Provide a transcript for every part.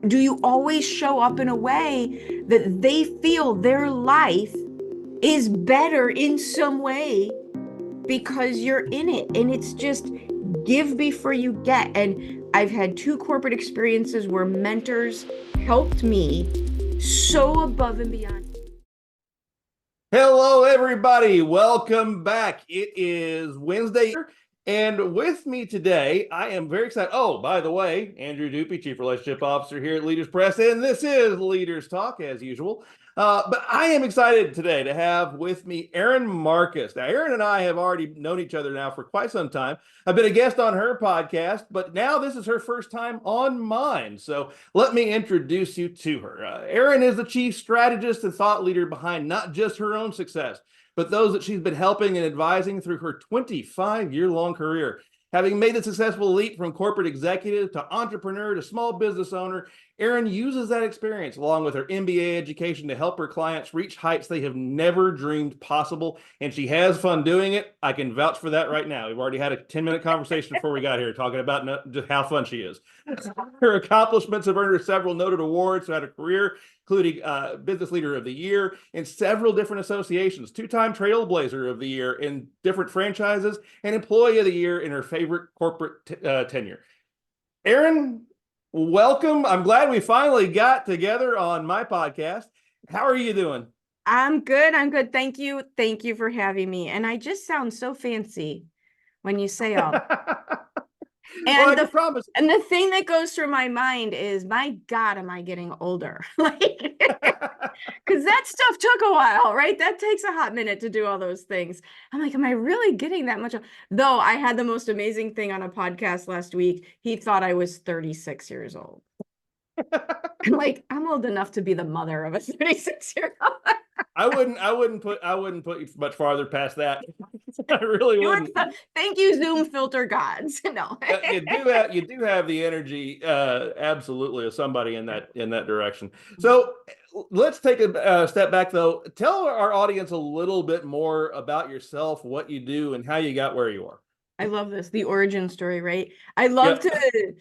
do you always show up in a way that they feel their life is better in some way because you're in it? And it's just give before you get. And I've had two corporate experiences where mentors helped me so above and beyond. Hello, everybody. Welcome back. It is Wednesday, and with me today, I am very excited. Oh, by the way, Andrew Dupy, Chief Relationship Officer here at Leaders Press, and this is Leaders Talk, as usual. But I am excited today to have with me Erin Marcus. Now, Erin and I have already known each other now for quite some time. I've been a guest on her podcast, but now this is her first time on mine. So let me introduce you to her. Erin is the chief strategist and thought leader behind not just her own success, but those that she's been helping and advising through her 25-year-long career. Having made the successful leap from corporate executive to entrepreneur to small business owner, Erin uses that experience along with her MBA education to help her clients reach heights they have never dreamed possible. And she has fun doing it. I can vouch for that right now. We've already had a 10-minute conversation before we got here talking about just how fun she is. Her accomplishments have earned her several noted awards throughout her career, including Business Leader of the Year in several different associations, two-time Trailblazer of the Year in different franchises, and Employee of the Year in her favorite corporate tenure. Erin, welcome. I'm glad we finally got together on my podcast. How are you doing? I'm good. I'm good. Thank you. Thank you for having me. And I just sound so fancy when you say all that. Well, I And can promise. and the thing that goes through my mind is, my God, am I getting older? Like, because that stuff took a while, right? That takes a hot minute to do all those things. I'm like, am I really getting that much? Though I had the most amazing thing on a podcast last week. He thought I was 36 years old. I'm like, I'm old enough to be the mother of a 36-year-old. I wouldn't put you much farther past that. I really wouldn't. Thank you, Zoom filter gods. No. You do have the energy, absolutely, of somebody in that direction. So let's take a step back, though. Tell our audience a little bit more about yourself, what you do, and how you got where you are. I love this, the origin story, right? I love to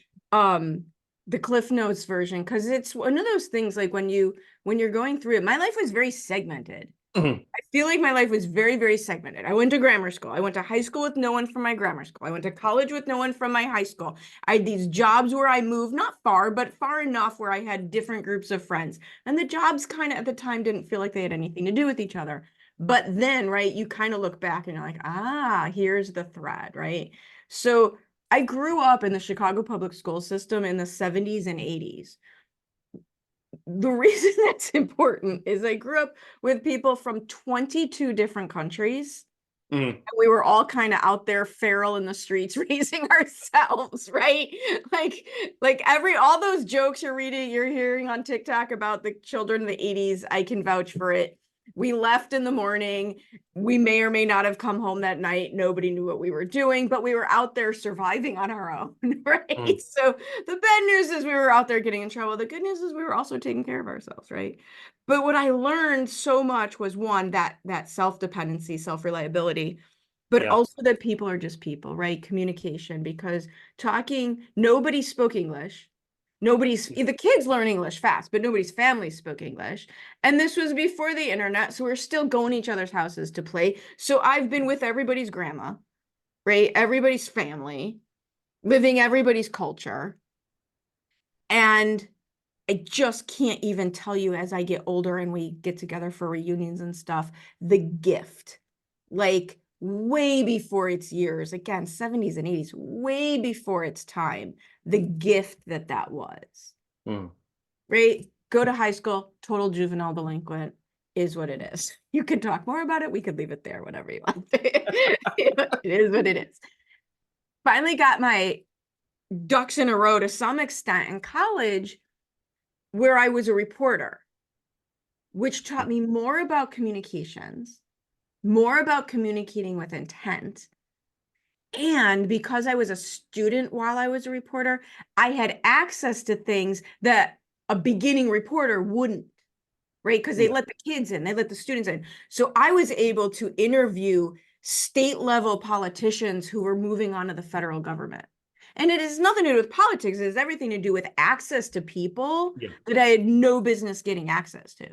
the Cliff Notes version, because it's one of those things, like when you're going through it. My life was very segmented. Mhm. I feel like my life was very, very segmented. I went to grammar school. I went to high school with no one from my grammar school. I went to college with no one from my high school. I had these jobs where I moved, not far, but far enough where I had different groups of friends. And the jobs kind of at the time didn't feel like they had anything to do with each other. But then, right, you kind of look back and you're like, here's the thread, right? So I grew up in the Chicago public school system in the 70s and 80s. The reason that's important is I grew up with people from 22 different countries. Mm. And we were all kind of out there feral in the streets raising ourselves, right? Like all those jokes you're hearing on TikTok about the children of the 80s, I can vouch for it. We left in the morning. We may or may not have come home that night. Nobody knew what we were doing, but we were out there surviving on our own, right? Mm. So the bad news is we were out there getting in trouble. The good news is we were also taking care of ourselves, right? But what I learned so much was, one, that self-dependency, self-reliability, but Yeah. also that people are just people, right? Communication, because nobody spoke English. The kids learn English fast, but nobody's family spoke English. And this was before the internet, so we're still going to each other's houses to play. So I've been with everybody's grandma, right? Everybody's family, living everybody's culture. And I just can't even tell you, as I get older and we get together for reunions and stuff, the gift, like way before its years, again, 70s and 80s, way before its time, the gift that was. Mm. Right? Go to high school, total juvenile delinquent is what it is. You could talk more about it. We could leave it there, whatever you want. It is what it is. Finally got my ducks in a row to some extent in college, where I was a reporter, which taught me more about communications, more about communicating with intent. And because I was a student while I was a reporter, I had access to things that a beginning reporter wouldn't, right? Because they let the kids in, they let the students in. So I was able to interview state level politicians who were moving on to the federal government. And it has nothing to do with politics. It has everything to do with access to people Yeah. that I had no business getting access to.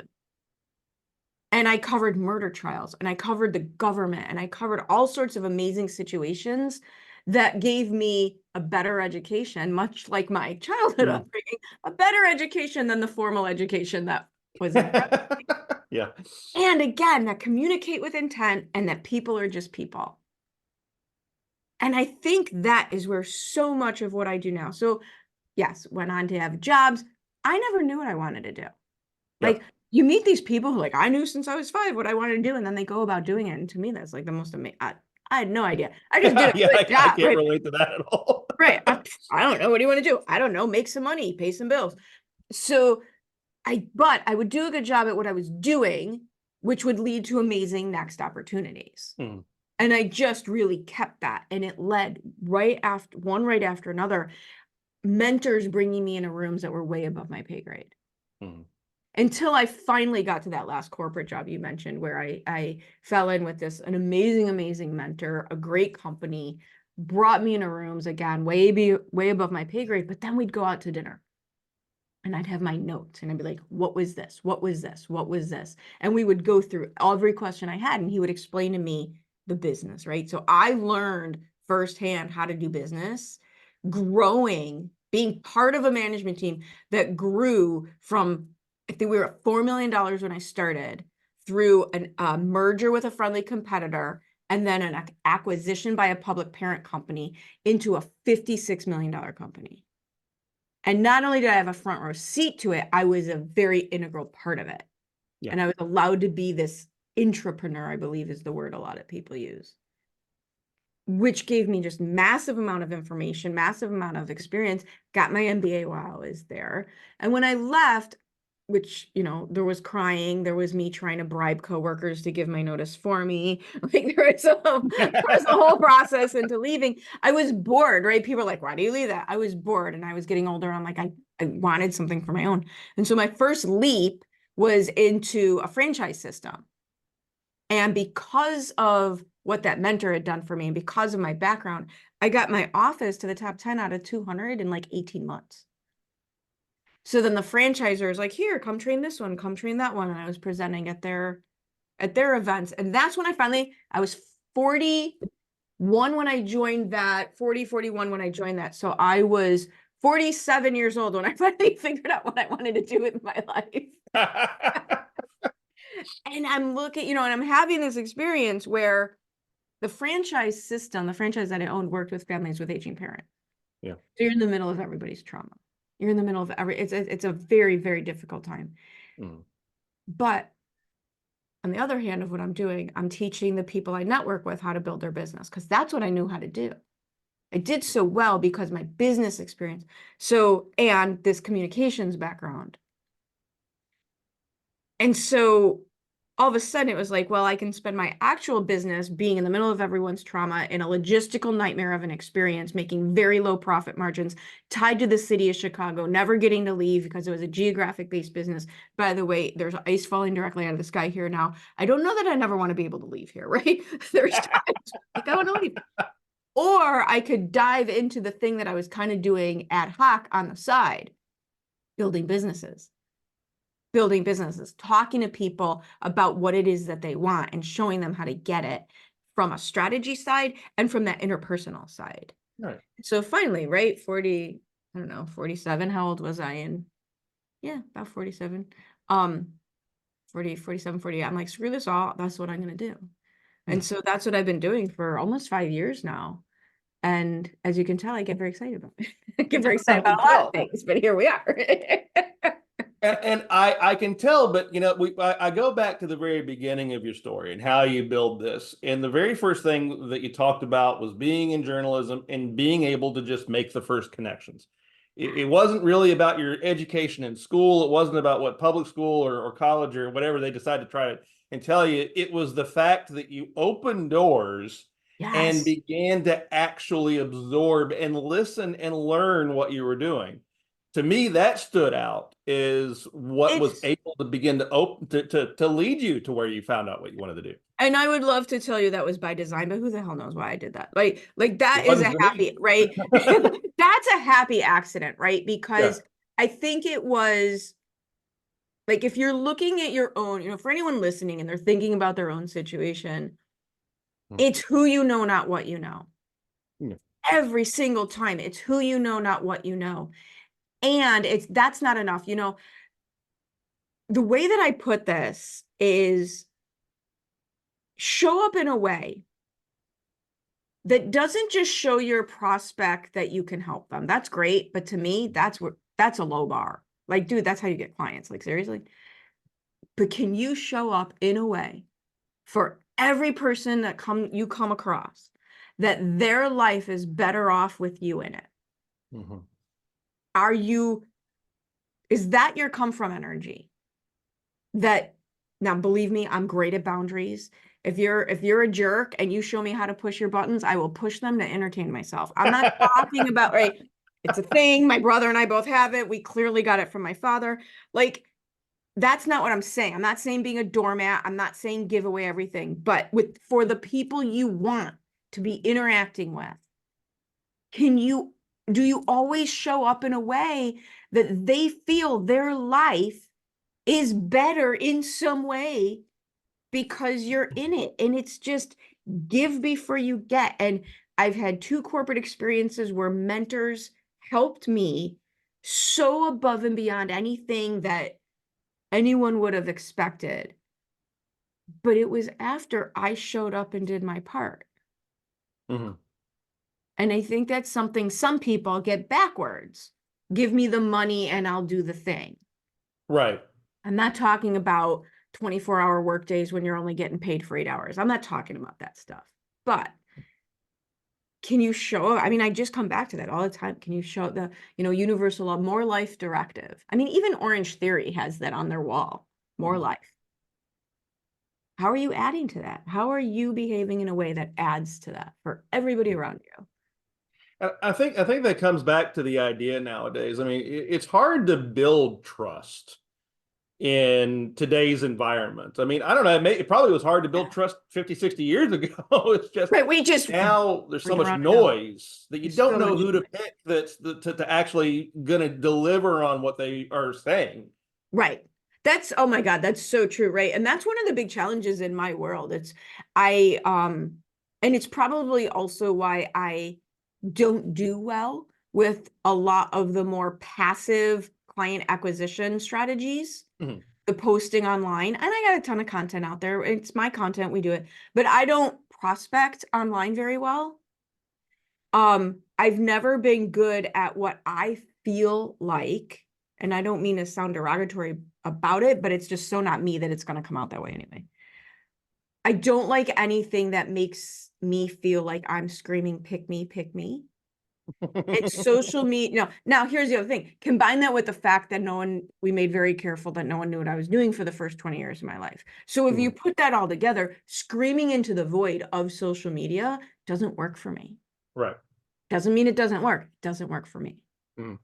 And I covered murder trials, and I covered the government, and I covered all sorts of amazing situations that gave me a better education, much like my childhood upbringing, a better education than the formal education that was in front of me. Yeah. And again, that communicate with intent and that people are just people. And I think that is where so much of what I do now. So yes, went on to have jobs. I never knew what I wanted to do. Like, you meet these people who like, I knew since I was 5 what I wanted to do, and then they go about doing it. And to me, that's like the most amazing. I had no idea. I just did a good I job, can't right? relate to that at all. Right. I don't know. What do you want to do? I don't know. Make some money, pay some bills. So but I would do a good job at what I was doing, which would lead to amazing next opportunities. And I just really kept that. And it led right after another, mentors bringing me into rooms that were way above my pay grade. Until I finally got to that last corporate job you mentioned, where I fell in with an amazing mentor, a great company, brought me into rooms again, way above my pay grade. But then we'd go out to dinner and I'd have my notes and I'd be like, what was this? What was this? What was this? And we would go through every question I had, and he would explain to me the business, right? So I learned firsthand how to do business, growing, being part of a management team that grew from, I think we were at $4 million when I started, through a merger with a friendly competitor, and then an acquisition by a public parent company into a $56 million company. And not only did I have a front row seat to it, I was a very integral part of it. Yeah. And I was allowed to be this intrapreneur, I believe is the word a lot of people use, which gave me just massive amount of information, massive amount of experience, got my MBA while I was there. And when I left, which, there was crying, there was me trying to bribe coworkers to give my notice for me. Like there was a whole process into leaving. I was bored, right? People are like, why do you leave that? I was bored and I was getting older. I'm like, I wanted something for my own. And so my first leap was into a franchise system. And because of what that mentor had done for me, and because of my background, I got my office to the top 10 out of 200 in like 18 months. So then the franchisor is like, here, come train this one, come train that one. And I was presenting at their events. And that's when I was 41 when I joined that, 41 when I joined that. So I was 47 years old when I finally figured out what I wanted to do with my life. And I'm looking, and I'm having this experience where the franchise system, the franchise that I owned, worked with families with aging parents. Yeah. So you're in the middle of everybody's trauma. You're in the middle of it's a very, very difficult time. But on the other hand of what I'm doing, I'm teaching the people I network with how to build their business, because that's what I knew how to do. I did so well because my business experience. And this communications background. And so all of a sudden it was like, well, I can spend my actual business being in the middle of everyone's trauma in a logistical nightmare of an experience, making very low profit margins, tied to the city of Chicago, never getting to leave because it was a geographic-based business. By the way, there's ice falling directly out of the sky here now. I don't know that I never want to be able to leave here, right? There's times like I want to leave. Or I could dive into the thing that I was kind of doing ad hoc on the side, building businesses, talking to people about what it is that they want and showing them how to get it from a strategy side and from that interpersonal side. Right. So finally, right, 40, I don't know, 47, how old was I in? Yeah, about 47. 47, 48. I'm like, screw this all. That's what I'm going to do. And so that's what I've been doing for almost 5 years now. And as you can tell, I get very excited about it. I get very excited about a lot of things, but here we are. And I can tell, but I go back to the very beginning of your story and how you build this. And the very first thing that you talked about was being in journalism and being able to just make the first connections. It wasn't really about your education in school. It wasn't about what public school or college or whatever they decided to try and tell you. It was the fact that you opened doors. Yes. And began to actually absorb and listen and learn what you were doing. to me, that stood out is what was It's, able to begin to open to lead you to where you found out what you wanted to do. and I would love to tell you that was by design, but who the hell knows why I did that? Like that It is wasn't a for me. happy, right? That's a happy accident, right? Yeah. Because I think it was like, if you're looking at your own, for anyone listening and they're thinking about their own situation, it's who you know, not what you know. Yeah. Every single time, it's who you know, not what you know. And that's not enough. The way that I put this is show up in a way that doesn't just show your prospect that you can help them. That's great. But to me, that's a low bar. Like, dude, that's how you get clients. Like, seriously. But can you show up in a way for every person that you come across that their life is better off with you in it? Mhm. Is that your come from energy? That, now believe me, I'm great at boundaries. If you're a jerk and you show me how to push your buttons, I will push them to entertain myself. I'm not talking about, right? It's a thing. My brother and I both have it. We clearly got it from my father. Like, that's not what I'm saying. I'm not saying being a doormat. I'm not saying give away everything, but for the people you want to be interacting with, do you always show up in a way that they feel their life is better in some way because you're in it? And it's just give before you get. And I've had 2 corporate experiences where mentors helped me so above and beyond anything that anyone would have expected. But it was after I showed up and did my part. Mhm. And I think that's something some people get backwards. Give me the money and I'll do the thing. Right. I'm not talking about 24-hour work days when you're only getting paid for 8 hours. I'm not talking about that stuff. But can you show, I mean, I just come back to that all the time. Can you show the, universal law, more life directive? I mean, even Orange Theory has that on their wall, more life. How are you adding to that? How are you behaving in a way that adds to that for everybody around you? I think that comes back to the idea nowadays. I mean, it's hard to build trust in today's environment. I mean, I don't know, it probably was hard to build trust 50, 60 years ago. It's just Right, we just now there's so ring much around a hill. noise that you There's don't so know much who to noise. pick to actually going to deliver on what they are saying. Right. Oh my God, that's so true, right? And that's one of the big challenges in my world. I and it's probably also why I don't do well with a lot of the more passive client acquisition strategies, Mhm. the posting online. And I got a ton of content out there. It's my content, we do it, but I don't prospect online very well. I've never been good at what I feel like, and I don't mean to sound derogatory about it, but it's just so not me that it's going to come out that way anyway. I don't like anything that makes me feel like I'm screaming, pick me, pick me. It's social media. No, now here's the other thing. Combine that with the fact that we made very careful that no one knew what I was doing for the first 20 years of my life. So if you put that all together, screaming into the void of social media doesn't work for me. Right. Doesn't mean it doesn't work. It doesn't work for me. Mm.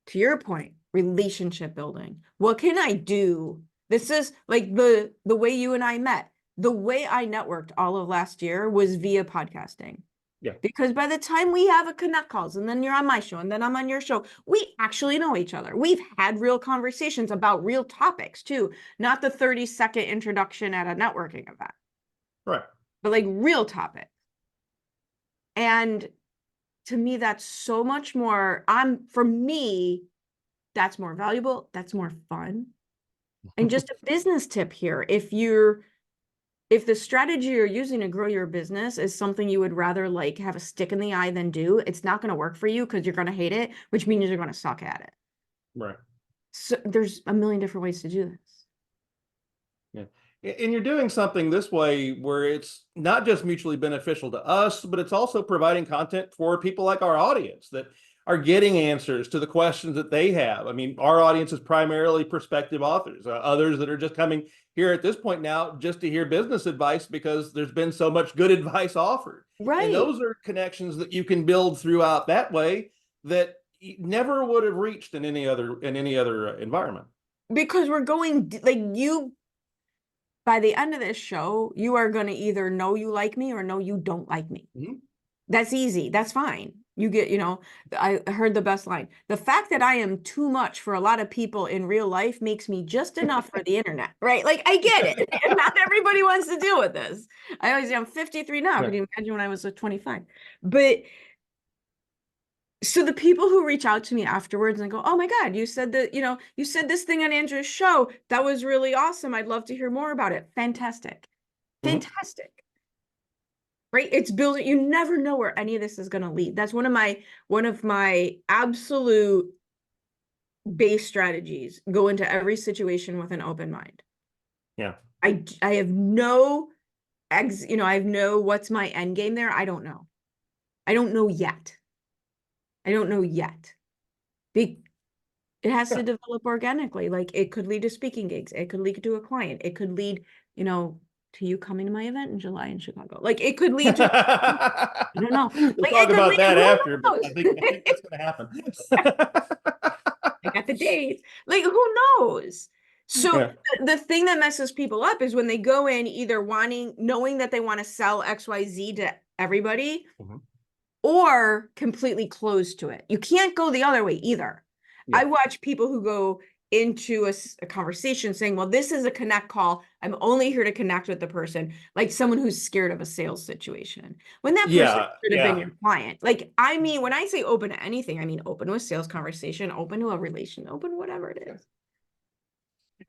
To your point, relationship building. What can I do? This is like the way you and I met. The way I networked all of last year was via podcasting. Yeah. Because by the time we have a connect calls and then you're on my show and then I'm on your show, we actually know each other. We've had real conversations about real topics too, not the 30-second introduction at a networking event. Right. But like real topics. And to me, that's so much more, for me, that's more valuable. That's more fun. And just a business tip here, if the strategy you're using to grow your business is something you would rather like have a stick in the eye than do, it's not going to work for you because you're going to hate it, which means you're going to suck at it. Right. So there's a million different ways to do this. Yeah. And you're doing something this way where it's not just mutually beneficial to us, but it's also providing content for people like our audience that are getting answers to the questions that they have. I mean, our audience is primarily prospective authors, others that are just coming here at this point now just to hear business advice because there's been so much good advice offered. And Right. those are connections that you can build throughout that way that never would have reached in any other environment. Because we're going like you. By the end of this show, you are going to either know you like me or know you don't like me. Mm-hmm. That's easy. That's fine. You get, I heard the best line. The fact that I am too much for a lot of people in real life makes me just enough for the internet, right? Like, I get it. And not everybody wants to deal with this. I always say I'm 53 now. Yeah. Can you imagine when I was 25? But so the people who reach out to me afterwards and go, oh my God, you said that, you said this thing on Andrew's show. That was really awesome. I'd love to hear more about it. Fantastic. Mm-hmm. Fantastic. Right? It's building, you never know where any of this is going to lead. That's one of my absolute base strategies. Go into every situation with an open mind. Yeah. I have no I have no what's my end game there. I don't know. I don't know yet. It has to develop organically. Like, it could lead to speaking gigs. It could lead to a client. It could lead, to you coming to my event in July in Chicago. Like, it could lead to, I don't know. We'll Like, talk about that after, but knows? I think that's going to happen. I got the dates. Like, who knows? So Yeah. the thing that messes people up is when they go in either knowing that they want to sell XYZ to everybody, Mm-hmm. or completely closed to it. You can't go the other way either. Yeah. I watch people who go into a conversation saying, well, this is a connect call. I'm only here to connect with the person, like someone who's scared of a sales situation. When that person should have been your client. Like, I mean, when I say open to anything, I mean open to a sales conversation, open to a relation, open whatever it is.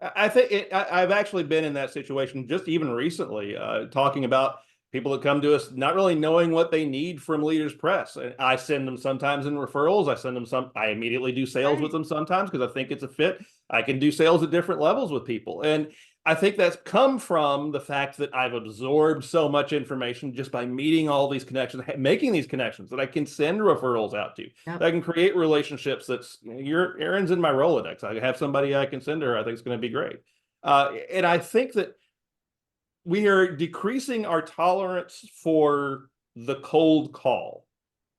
I think I've actually been in that situation just even recently, talking about people that come to us not really knowing what they need from Leaders Press. I send them sometimes in referrals. I immediately do sales with them sometimes because I think it's a fit. I can do sales at different levels with people. And I think that's come from the fact that I've absorbed so much information just by meeting all these connections, making these connections that I can send referrals out to. Yep. That I can create relationships Erin's in my Rolodex. I have somebody I can send to her. I think it's going to be great. And I think that we are decreasing our tolerance for the cold call,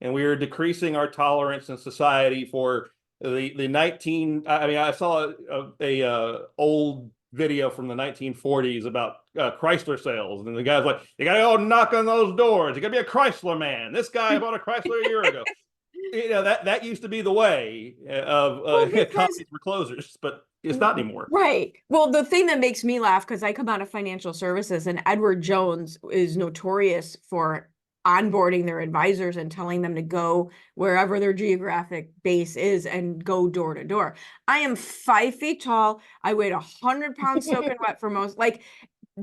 and we are decreasing our tolerance in society for the 19. I mean, I saw a old video from the 1940s about Chrysler sales, and the guy's like, "You got to go knock on those doors. You got to be a Chrysler man. This guy bought a Chrysler a year ago." That used to be the way of companies were closers, but it's not anymore. Right. Well, the thing that makes me laugh, because I come out of financial services, and Edward Jones is notorious for onboarding their advisors and telling them to go wherever their geographic base is and go door to door. I am 5 feet tall. I weighed 100 pounds soaking wet for most. Like,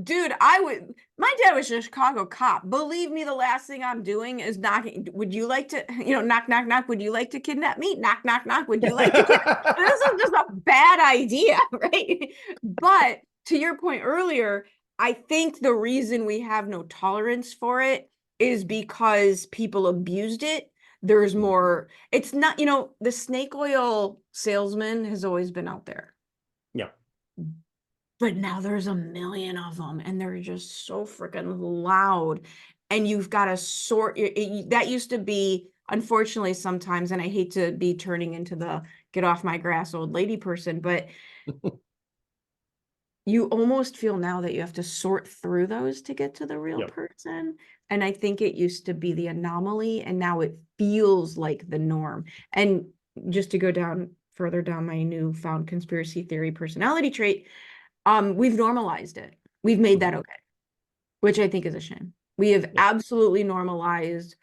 dude, my dad was a Chicago cop. Believe me, the last thing I'm doing is knocking. Would you like to, knock, knock, knock. Would you like to kidnap me? Knock, knock, knock. Would you like to kidnap? This is just a bad idea, right? But to your point earlier, I think the reason we have no tolerance for it is because people abused it. There's more, it's not, the snake oil salesman has always been out there. Yeah. But now there's a million of them, and they're just so freaking loud. And you've got to sort that used to be, unfortunately, sometimes, and I hate to be turning into the get off my grass old lady person, but you almost feel now that you have to sort through those to get to the real person. And I think it used to be the anomaly, and now it feels like the norm. And just to go further down my newfound conspiracy theory personality trait, we've normalized it. We've made that okay, which I think is a shame. We have absolutely normalized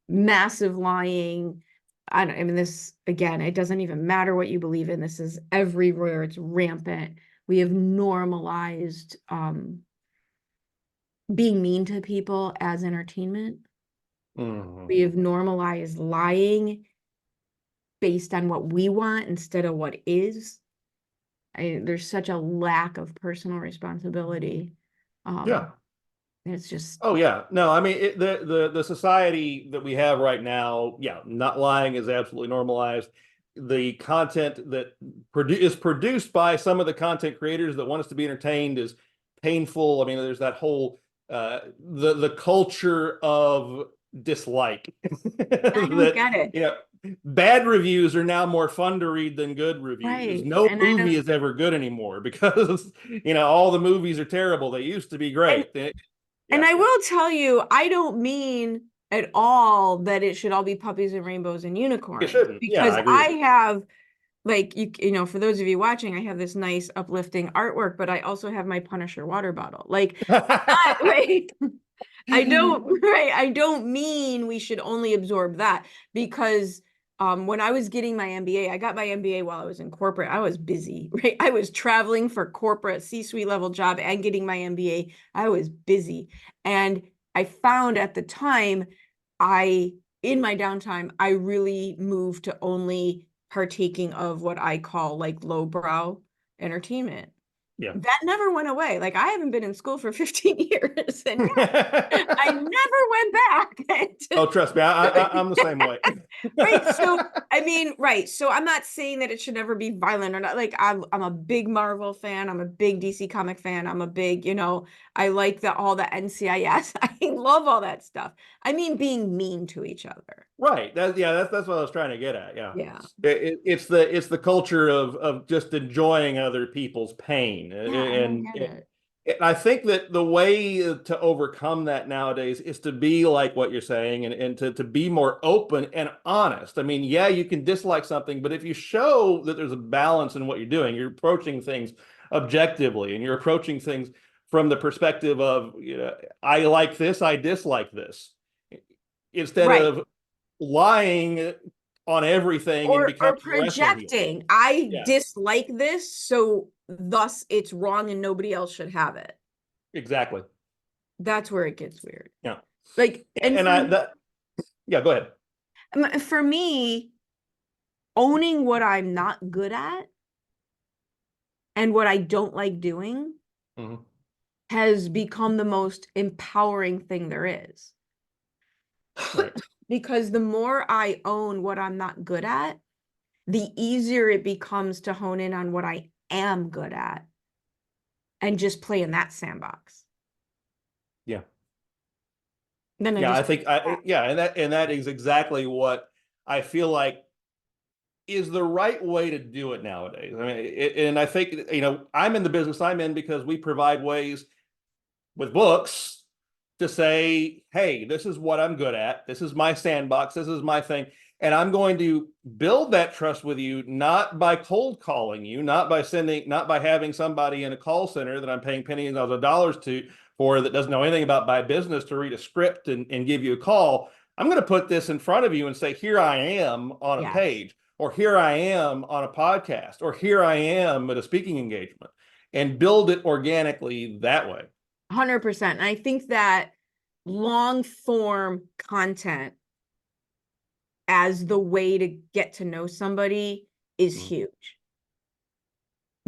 massive lying. I mean, this, again, it doesn't even matter what you believe in. This is everywhere. It's rampant. We have normalized being mean to people as entertainment. We have normalized lying based on what we want instead of what is. There's such a lack of personal responsibility. It's just, oh yeah, no, I mean the society that we have right now, not lying is absolutely normalized. The content that is produced by some of the content creators that want us to be entertained is painful. I mean, there's that whole the culture of dislike. I don't get it. bad reviews are now more fun to read than good reviews. Right. No And movie is ever good anymore because all the movies are terrible. They used to be great. And I will tell you, I don't mean at all that it should all be puppies and rainbows and It unicorns, shouldn't. Yeah, because I agree I with you. have, like, for those of you watching, I have this nice uplifting artwork, but I also have my Punisher water bottle. Like, I'm not, right? I don't mean we should only absorb that, because when I was getting my MBA, I got my MBA while I was in corporate. I was busy, right? I was traveling for corporate C-suite level job and getting my MBA. I was busy. And I found at the time, in my downtime, I really moved to only partaking of what I call like lowbrow entertainment. Yeah. That never went away. Like, I haven't been in school for 15 years, and I never went back. Oh, trust me, I'm the same way. Right. So, I mean, right. So I'm not saying that it should never be violent or not. Like, I'm a big Marvel fan. I'm a big DC comic fan. I'm a big, I like all the NCIS. I love all that stuff. I mean, being mean to each other. Right. That's what I was trying to get at. Yeah. Yeah. It's the culture of just enjoying other people's pain. Yeah, I don't get it. And I think that the way to overcome that nowadays is to be like what you're saying, and to be more open and honest. I mean, yeah, you can dislike something, but if you show that there's a balance in what you're doing, you're approaching things objectively, and you're approaching things from the perspective of, I like this, I dislike this, instead Right. of lying on everything and Or becoming projecting. I dislike this, so thus it's wrong and nobody else should have it. Exactly. That's where it gets weird. Yeah. Like, yeah, go ahead. For me, owning what I'm not good at and what I don't like doing has become the most empowering thing there is. Right. Because the more I own what I'm not good at, the easier it becomes to hone in on what I am good at and just play in that sandbox. Yeah. Then I think and that is exactly what I feel like is the right way to do it nowadays. I mean, and I think, I'm in the business I'm in because we provide ways with books to say, hey, this is what I'm good at. This is my sandbox. This is my thing. And I'm going to build that trust with you, not by cold calling you, not by having somebody in a call center that I'm paying pennies of dollars for that doesn't know anything about my business to read a script and give you a call. I'm going to put this in front of you and say, here I am on a page, or here I am on a podcast, or here I am at a speaking engagement, and build it organically that way. 100%. And I think that long form content as the way to get to know somebody is huge,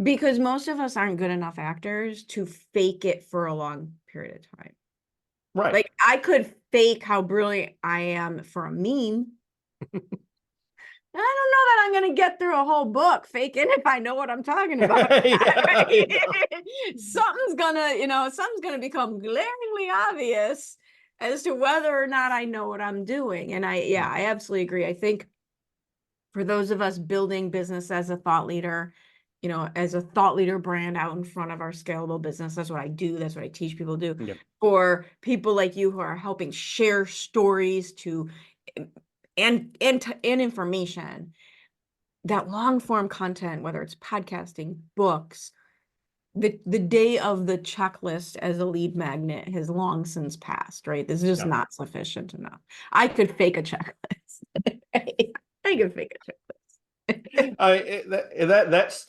because most of us aren't good enough actors to fake it for a long period of time. Right. Like, I could fake how brilliant I am for a meme. I don't know that I'm going to get through a whole book faking if I know what I'm talking about. Something's gonna become glaringly obvious as to whether or not I know what I'm doing. And I absolutely agree. I think for those of us building business as a thought leader, as a thought leader brand out in front of our scalable business, that's what I do. That's what I teach people to do. Yep. For people like you who are helping share stories and information, that long form content, whether it's podcasting, books, the day of the checklist as a lead magnet has long since passed, right? This is just not sufficient enough. I could fake a checklist. I could fake a checklist. That's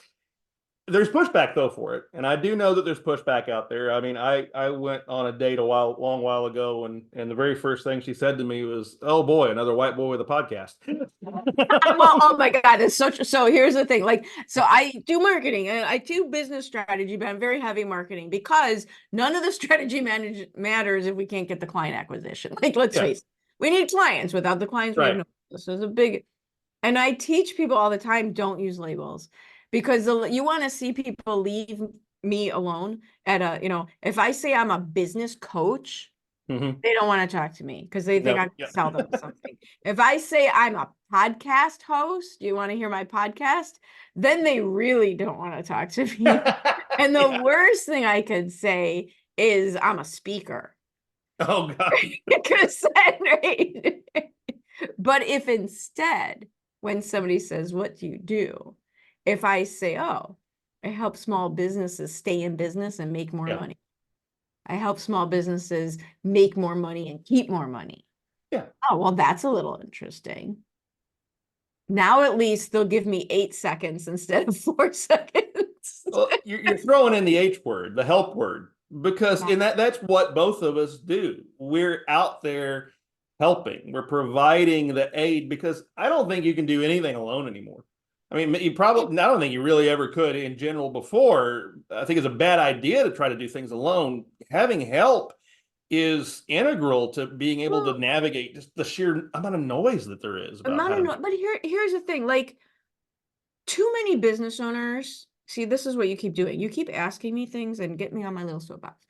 there's pushback though for it, and I do know that there's pushback out there. I mean, I went on a date long while ago, and the very first thing she said to me was, "Oh boy, another white boy with a podcast." Well, oh my God, it's so here's the thing. Like, so I do marketing and I do business strategy, but I'm very heavy marketing, because none of the strategy matters if we can't get the client acquisition. Like, let's face it, we need clients. Without the clients, we have no business. So it's a big, and I teach people all the time, don't use labels, because you want to see people leave me alone at if I say I'm a business coach, Mhm. They don't want to talk to me because they think Nope. I'm going Yeah. to sell them something. If I say I'm a podcast host, do you want to hear my podcast? Then they really don't want to talk to me. And the Yeah. worst thing I could say is I'm a speaker. Oh God. Because right? But if instead, when somebody says, "What do you do?" If I say, "Oh, I help small businesses stay in business and make more Yeah. money. I help small businesses make more money and keep more money." Yeah. Oh, well, that's a little interesting. Now at least they'll give me 8 seconds instead of 4 seconds. Well, you're throwing in the H word, the help word, because Yeah. in that's what both of us do. We're out there helping. We're providing the aid because I don't think you can do anything alone anymore. I mean, you probably, I don't think you really ever could in general before. I think it's a bad idea to try to do things alone. Having help is integral to being able to Well, navigate just the sheer amount of noise that there is about amount how of to. no, but here's the thing, like too many business owners, see, this is what you keep doing. You keep asking me things and get me on my little soapbox.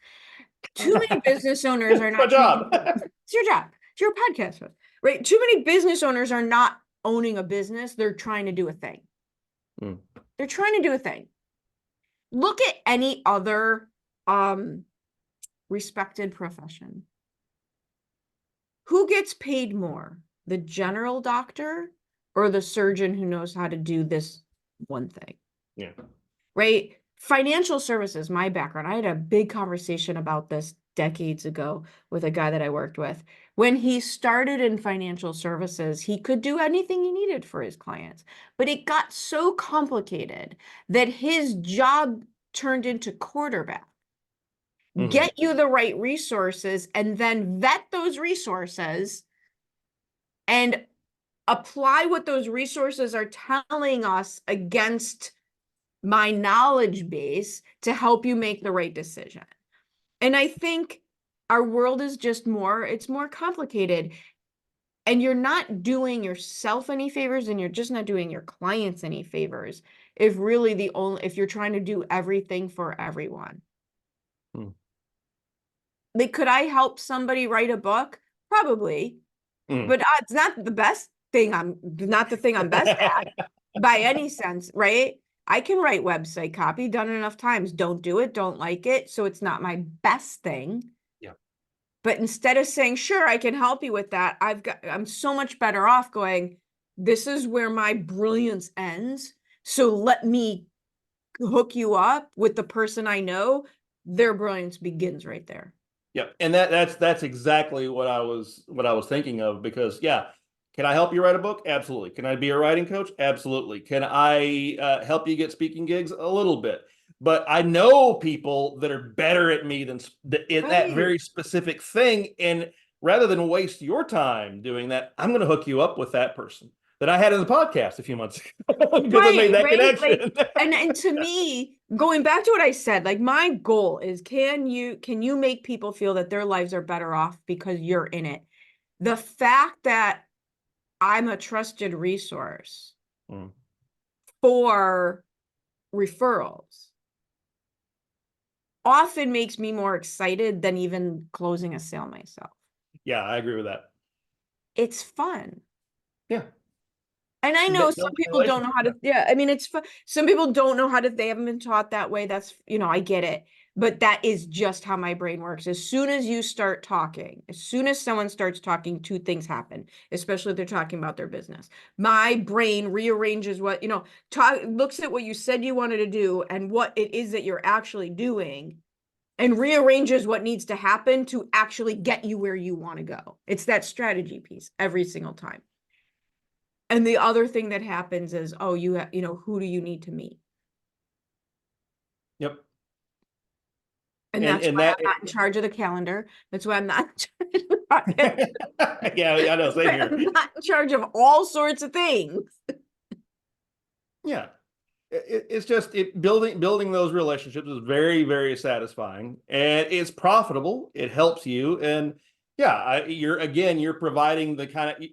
Too many business owners are It's my not taking, job. it's your job. It's your podcast host, right? Too many business owners are not owning a business. They're trying to do a thing. Mm. They're trying to do a thing. Look at any other respected profession. Who gets paid more? The general doctor or the surgeon who knows how to do this one thing? Yeah. Right? Financial services, my background. I had a big conversation about this decades ago with a guy that I worked with. When he started in financial services, he could do anything he needed for his clients, but it got so complicated that his job turned into quarterback. Mhm. Get you the right resources and then vet those resources and apply what those resources are telling us against my knowledge base to help you make the right decision. And I think our world is just it's more complicated. And you're not doing yourself any favors and you're just not doing your clients any favors if really if you're trying to do everything for everyone. Mm. Like, could I help somebody write a book? Probably, Mm. but it's not the best thing. Not the thing I'm best at by any sense, right? I can write website copy, done it enough times. Don't do it, don't like it. So it's not my best thing. Yeah. But instead of saying, sure, I can help you with that, I'm so much better off going, this is where my brilliance ends. So let me hook you up with the person I know. Their brilliance begins right there. Yep. And that's exactly what I was thinking of because yeah, can I help you write a book? Absolutely. Can I be a writing coach? Absolutely. Can I help you get speaking gigs? A little bit. But I know people that are better at me than in that Right. very specific thing. And rather than waste your time doing that, I'm going to hook you up with that person that I had in the podcast a few months ago because I made that Right. Like, connection. and to me, going back to what I said, like my goal is can you make people feel that their lives are better off because you're in it? The fact that I'm a trusted resource Mm. for referrals often makes me more excited than even closing a sale myself. Yeah, I agree with that. It's fun. Yeah. And I know some Build a people don't know relationship. how to, yeah, I mean, it's fun. Some people don't know how to, they haven't been taught that way. That's, I get it. But that is just how my brain works. As soon as you start talking, as soon as someone starts talking, two things happen, especially if they're talking about their business. My brain rearranges what, looks at what you said you wanted to do and what it is that you're actually doing and rearranges what needs to happen to actually get you where you want to go. It's that strategy piece every single time. And the other thing that happens is, oh, who do you need to meet? Yep. And that's And why that I'm not in charge of the calendar. That's why I'm not in charge yeah, I know, same here. I'm not in charge of all sorts of things. Yeah. It's just building those relationships is very, very satisfying and it's profitable. It helps you. And yeah, you're providing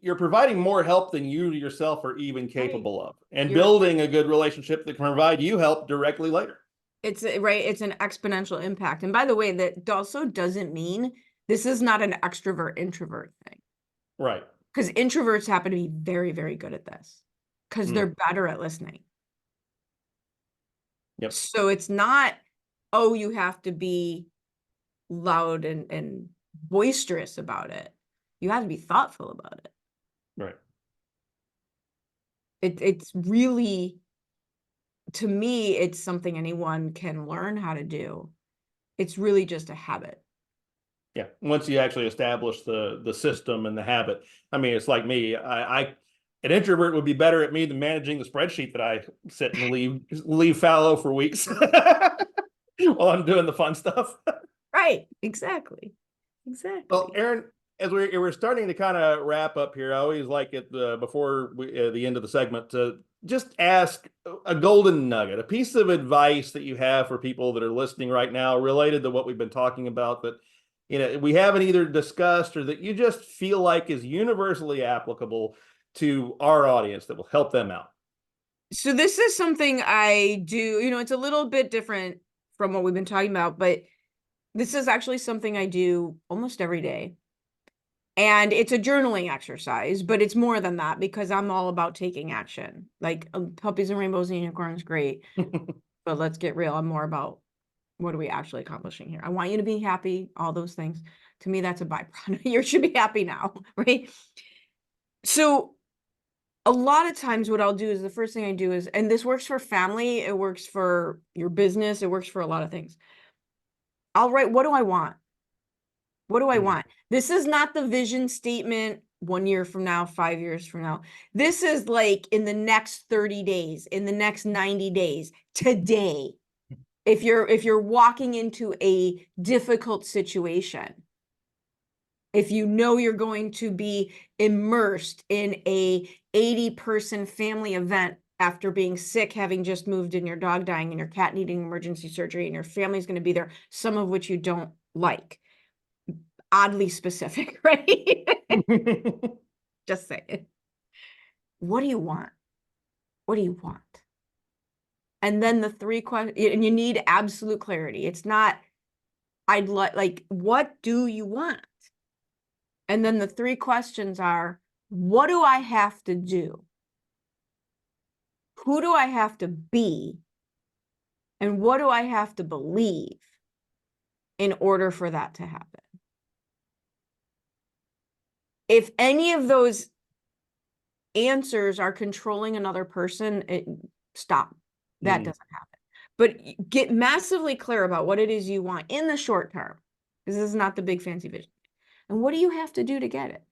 you're providing more help than you yourself are even Right. capable of and You're building a good relationship that can provide you help directly later. It's right. It's an exponential impact. And by the way, that also doesn't mean This is not an extrovert introvert thing. Right. Because introverts happen to be very, very good at this because they're better at listening. Yep. So it's not, oh, you have to be loud and boisterous about it. You have to be thoughtful about it. Right. It's really, to me, it's something anyone can learn how to do. It's really just a habit. Yeah. Once you actually establish the system and the habit. I mean, it's like me. An introvert would be better at me than managing the spreadsheet that I sit and leave fallow for weeks while I'm doing the fun stuff. Right. Exactly. Well, Erin, as we're starting to kind of wrap up here, I always like it before the end of the segment to just ask a golden nugget, a piece of advice that you have for people that are listening right now related to what we've been talking about that we haven't either discussed or that you just feel like is universally applicable to our audience that will help them out. So this is something I do, it's a little bit different from what we've been talking about, but this is actually something I do almost every day. And it's a journaling exercise, but it's more than that because I'm all about taking action. Like puppies and rainbows and unicorns, great. But let's get real. I'm more about what are we actually accomplishing here? I want you to be happy, all those things. To me, that's a byproduct. You should be happy now, right? So a lot of times what I'll do is the first thing I do is, and this works for family, it works for your business, it works for a lot of things. I'll write, what do I want? What do I want? This is not the vision statement 1 year from now, 5 years from now. This is like in the next 30 days, in the next 90 days, today. If you're walking into a difficult situation, if you know you're going to be immersed in a 80-person family event after being sick, having just moved, and your dog dying, and your cat needing emergency surgery, and your family's going to be there, some of which you don't like. Oddly specific, right? Just say it. What do you want? What do you want? And then the 3 questions, and you need absolute clarity. It's not, I'd like, what do you want? And then the 3 questions are, what do I have to do? Who do I have to be? And what do I have to believe in order for that to happen? If any of those answers are controlling another person, stop. That doesn't happen. But get massively clear about what it is you want in the short term. This is not the big fancy vision. And what do you have to do to get it?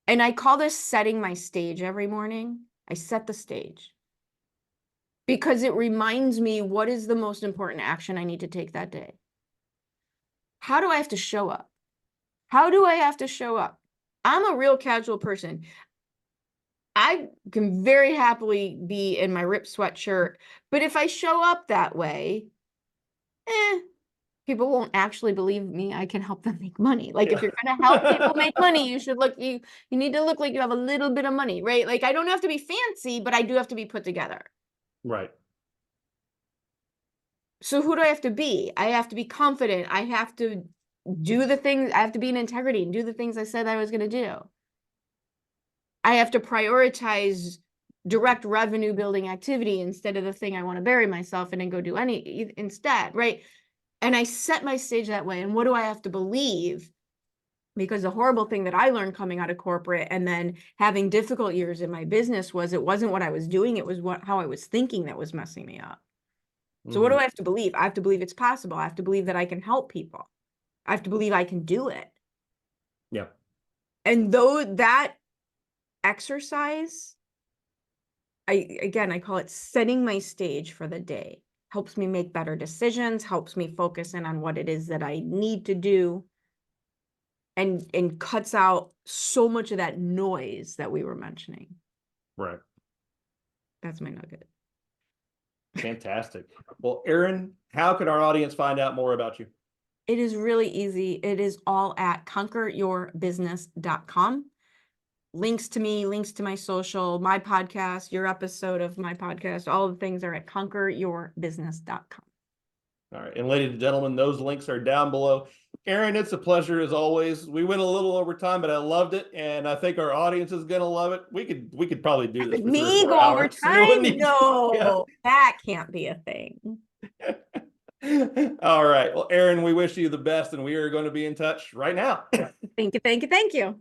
And I call this setting my stage every morning. I set the stage because it reminds me what is the most important action I need to take that day. How do I have to show up? How do I have to show up? I'm a real casual person. I can very happily be in my ripped sweatshirt, but if I show up that way, people won't actually believe me. I can help them make money. Like if you're going to help people make money, you need to look like you have a little bit of money, right? Like I don't have to be fancy, but I do have to be put together. Right. So who do I have to be? I have to be confident. I have to do the things, I have to be in integrity and do the things I said I was going to do. I have to prioritize direct revenue building activity instead of the thing I want to bury myself in and go do instead, right? And I set my stage that way. And what do I have to believe? Because the horrible thing that I learned coming out of corporate and then having difficult years in my business was it wasn't what I was doing. It was how I was thinking that was messing me up. So what do I have to believe? I have to believe it's possible. I have to believe that I can help people. I have to believe I can do it. Yeah. And though that exercise, I call it setting my stage for the day. Helps me make better decisions, helps me focus in on what it is that I need to do, and cuts out so much of that noise that we were mentioning. Right. That's my nugget. Fantastic. Well, Erin, how can our audience find out more about you? It is really easy. It is all at conqueryourbusiness.com. Links to me, links to my social, my podcast, your episode of my podcast, all the things are at conqueryourbusiness.com. All right. And ladies and gentlemen, those links are down below. Erin, it's a pleasure as always. We went a little over time, but I loved it, and I think our audience is going to love it. We could probably do this for 3 or Me 4 go over hours. You wouldn't time? even- No, that can't be a thing. All right. Well, Erin, we wish you the best, and we are going to be in touch right now. Thank you, thank you, thank you.